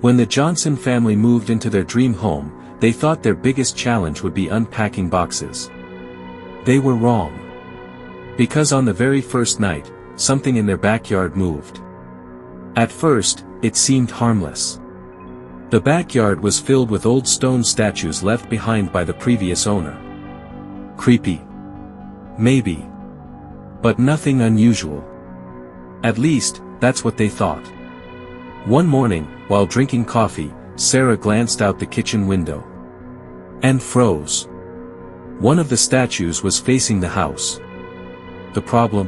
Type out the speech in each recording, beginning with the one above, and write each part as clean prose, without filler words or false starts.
When the Johnson family moved into their dream home, they thought their biggest challenge would be unpacking boxes. They were wrong. Because on the very first night, something in their backyard moved. At first, it seemed harmless. The backyard was filled with old stone statues left behind by the previous owner. Creepy. Maybe. But nothing unusual. At least, that's what they thought. One morning, while drinking coffee, Sarah glanced out the kitchen window. And froze. One of the statues was facing the house. The problem?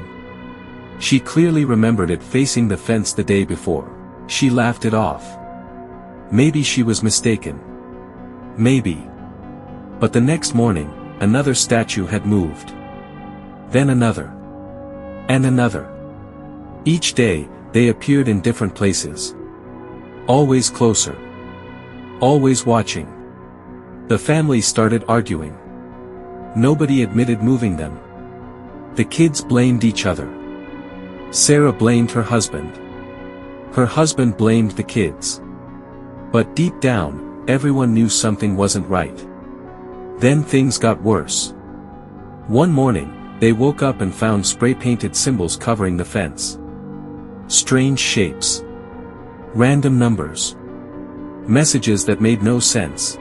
She clearly remembered it facing the fence the day before. She laughed it off. Maybe she was mistaken. Maybe. But the next morning, another statue had moved. Then another. And another. Each day, they appeared in different places. Always closer. Always watching. The family started arguing. Nobody admitted moving them. The kids blamed each other. Sarah blamed her husband. Her husband blamed the kids. But deep down, everyone knew something wasn't right. Then things got worse. One morning, they woke up and found spray-painted symbols covering the fence. Strange shapes. Random numbers. Messages that made no sense.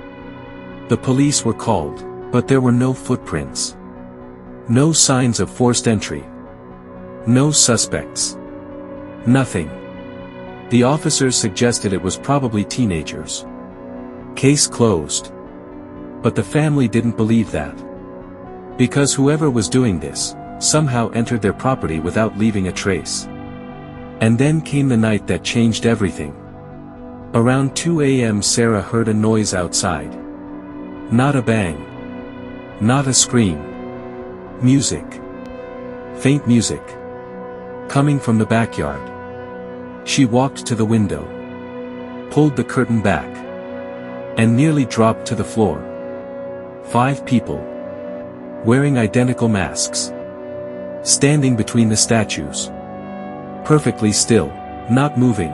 The police were called, but there were no footprints. No signs of forced entry. No suspects. Nothing. The officers suggested it was probably teenagers. Case closed. But the family didn't believe that. Because whoever was doing this, somehow entered their property without leaving a trace. And then came the night that changed everything. Around 2 a.m. Sarah heard a noise outside. Not a bang. Not a scream. Music. Faint music. Coming from the backyard. She walked to the window. Pulled the curtain back. And nearly dropped to the floor. 5 people. Wearing identical masks. Standing between the statues. Perfectly still, not moving.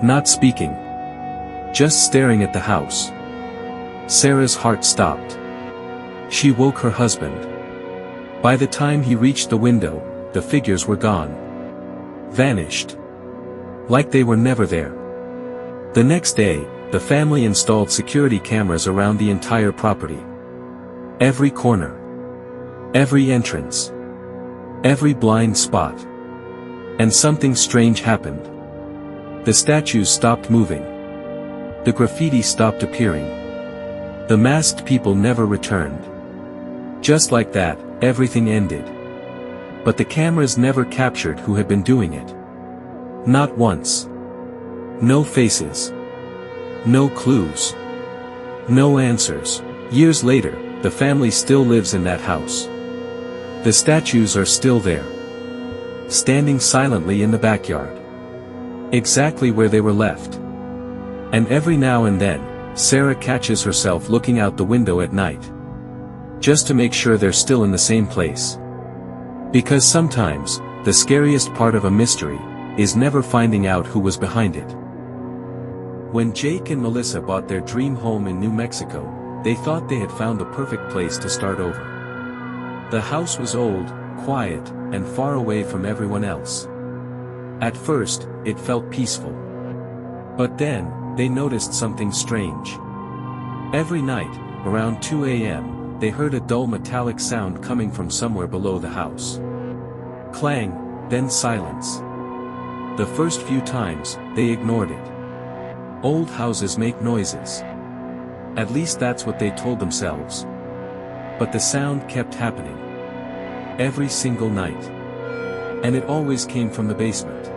Not speaking. Just staring at the house. Sarah's heart stopped. She woke her husband. By the time he reached the window, the figures were gone. Vanished. Like they were never there. The next day, the family installed security cameras around the entire property. Every corner. Every entrance. Every blind spot. And something strange happened. The statues stopped moving. The graffiti stopped appearing. The masked people never returned. Just like that, everything ended. But the cameras never captured who had been doing it. Not once. No faces. No clues. No answers. Years later, the family still lives in that house. The statues are still there. Standing silently in the backyard. Exactly where they were left. And every now and then, Sarah catches herself looking out the window at night. Just to make sure they're still in the same place. Because sometimes, the scariest part of a mystery, is never finding out who was behind it. When Jake and Melissa bought their dream home in New Mexico, they thought they had found the perfect place to start over. The house was old, quiet, and far away from everyone else. At first, it felt peaceful. But then, they noticed something strange. Every night, around 2 a.m., they heard a dull metallic sound coming from somewhere below the house. Clang, then silence. The first few times, they ignored it. Old houses make noises. At least that's what they told themselves. But the sound kept happening. Every single night. And it always came from the basement.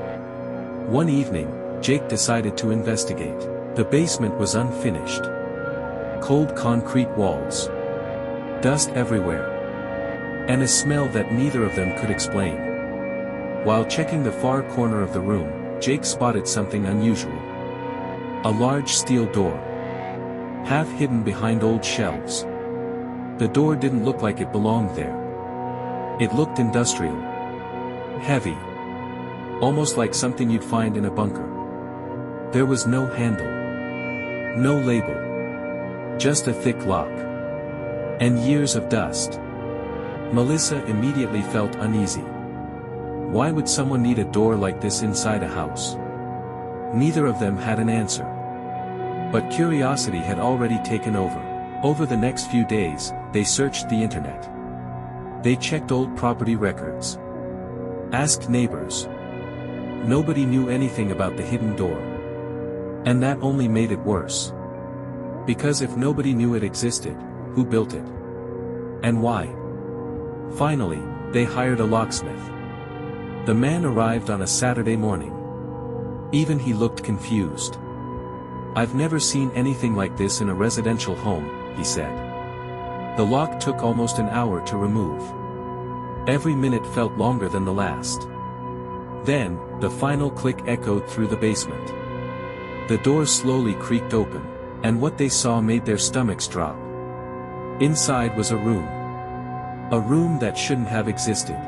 One evening, Jake decided to investigate. The basement was unfinished. Cold concrete walls. Dust everywhere. And a smell that neither of them could explain. While checking the far corner of the room, Jake spotted something unusual. A large steel door. Half hidden behind old shelves. The door didn't look like it belonged there. It looked industrial. Heavy. Almost like something you'd find in a bunker. There was no handle. No label. Just a thick lock. And years of dust. Melissa immediately felt uneasy. Why would someone need a door like this inside a house? Neither of them had an answer. But curiosity had already taken over. Over the next few days, they searched the internet. They checked old property records. Asked neighbors. Nobody knew anything about the hidden door. And that only made it worse. Because if nobody knew it existed, who built it? And why? Finally, they hired a locksmith. The man arrived on a Saturday morning. Even he looked confused. "I've never seen anything like this in a residential home," he said. The lock took almost an hour to remove. Every minute felt longer than the last. Then, the final click echoed through the basement. The door slowly creaked open, and what they saw made their stomachs drop. Inside was a room. A room that shouldn't have existed.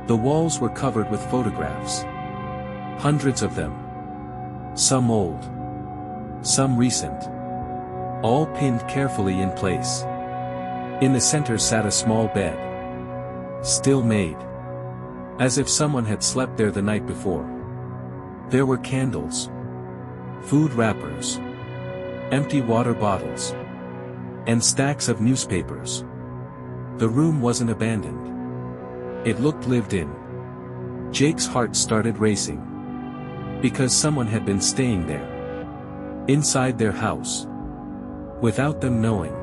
The walls were covered with photographs. Hundreds of them. Some old. Some recent. All pinned carefully in place. In the center sat a small bed. Still made. As if someone had slept there the night before. There were candles. Food wrappers. Empty water bottles. And stacks of newspapers. The room wasn't abandoned. It looked lived in. Jake's heart started racing. Because someone had been staying there. Inside their house. Without them knowing.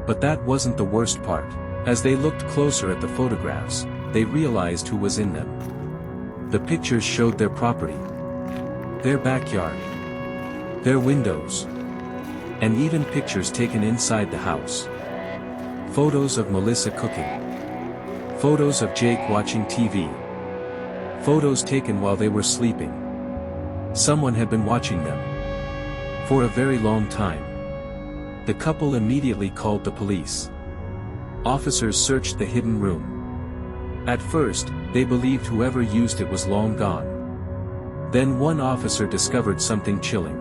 But that wasn't the worst part. As they looked closer at the photographs, they realized who was in them. The pictures showed their property. Their backyard. Their windows. And even pictures taken inside the house. Photos of Melissa cooking. Photos of Jake watching TV. Photos taken while they were sleeping. Someone had been watching them. For a very long time. The couple immediately called the police. Officers searched the hidden room. At first, they believed whoever used it was long gone. Then one officer discovered something chilling.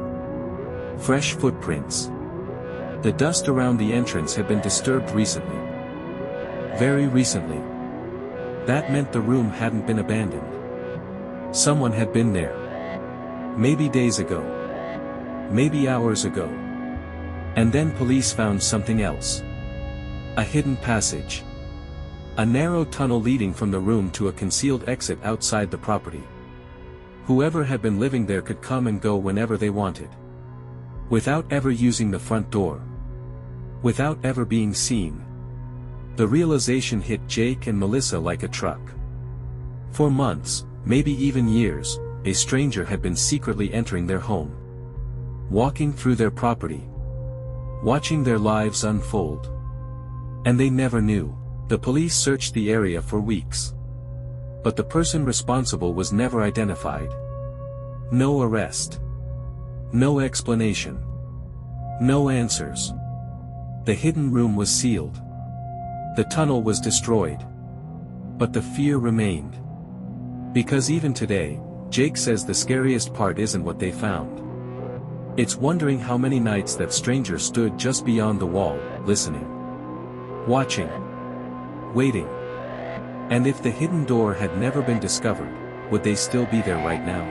Fresh footprints. The dust around the entrance had been disturbed recently. Very recently. That meant the room hadn't been abandoned. Someone had been there. Maybe days ago. Maybe hours ago. And then police found something else. A hidden passage. A narrow tunnel leading from the room to a concealed exit outside the property. Whoever had been living there could come and go whenever they wanted. Without ever using the front door. Without ever being seen. The realization hit Jake and Melissa like a truck. For months, maybe even years, a stranger had been secretly entering their home. Walking through their property. Watching their lives unfold. And they never knew. The police searched the area for weeks. But the person responsible was never identified. No arrest. No explanation. No answers. The hidden room was sealed. The tunnel was destroyed. But the fear remained. Because even today, Jake says the scariest part isn't what they found. It's wondering how many nights that stranger stood just beyond the wall, listening. Watching. Waiting. And if the hidden door had never been discovered, would they still be there right now?